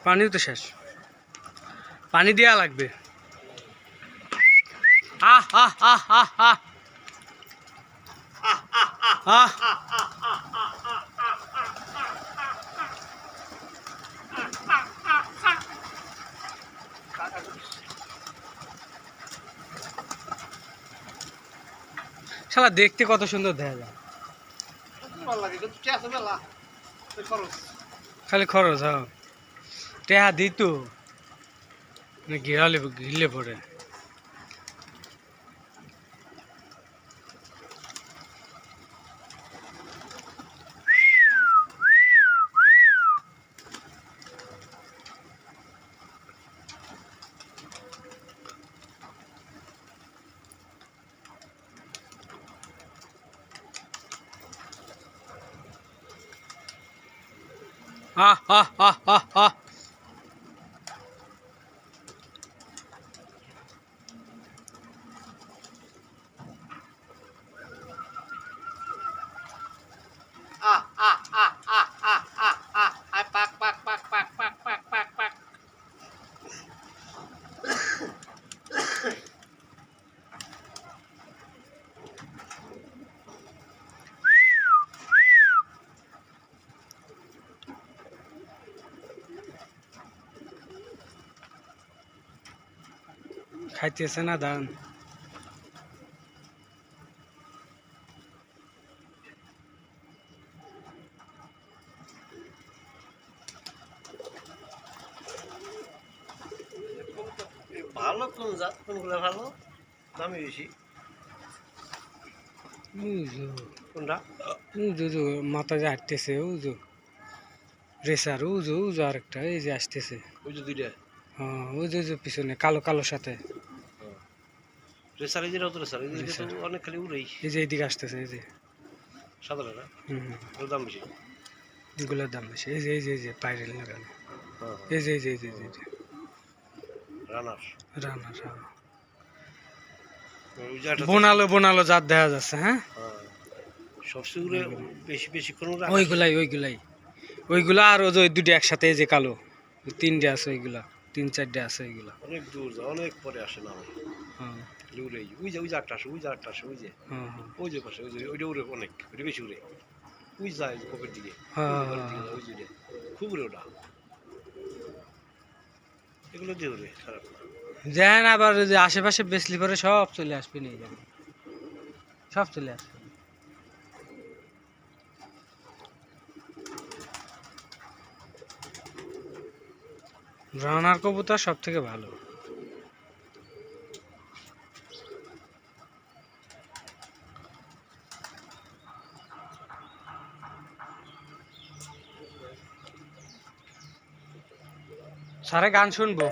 পানিও তো শেষ, পানি দেওয়া লাগবে। আহ আহ আহ আহ আহ আহ শালা দেখতে কত সুন্দর দেখা যায়, খালি খরচ। হ্যাঁ, টেহা দিত ঘিরালে ঘিরলে পড়ে। আহ আহ আহ আহ আহ খাইতেছে না ধান। ভালো কোন জাত, কোনগুলো ভালো দামি বেশি কোনটা? মাথা যে হাঁটতেছে উজু রেসার, উজু উজু আরেকটা এই যে আসতেছে। ওই যে দুইটা। হ্যাঁ উজু পিছনে কালো কালো সাথে রেসার, এই যে রেসার, এই যে তো অনেক খালি উড়েই। এই যে এইদিকে আসতেছে, এই যে সাদা না, ওর দাম বেশি, এগুলোর দাম বেশি। এই যে এই যে এই যে পাইরেল লাগানো, এই যে এই যে এই যে এই যে রানার রানার। হ্যাঁ, বোনালো বোনালো জাত দেখা যাচ্ছে। হ্যাঁ, সবচেয়ে উড়ে বেশি বেশিক্ষণ উড়ে। ওইগুলা আর ওই যে দুটো একসাথে, এই যে কালো তিনটে আছে, ওইগুলা 3-4টে আছে। ওইগুলা অনেক দূর যায়, অনেক পরে আসে না। হ্যাঁ উড়ে ওই যে ওই যে আটটা আসে, ওই যে আটটা আসে, ওই যে হ্যাঁ ওই যে পাশে, ওই যে ওইটা উড়ে অনেক, ওইটা বেশি উড়ে। ওই যায় কোপের দিকে, হ্যাঁ ওই যে খুব উড়ে ওটা। এগুলো দিয়ে উড়ে খারাপ না। যেন আবার যে আশেপাশে বেসলি পরে সব চলে আসবে, নিয়ে যাবে, সব চলে আসবে। রানার কবুতর সব থেকে ভালো। সারে গান শুনবো।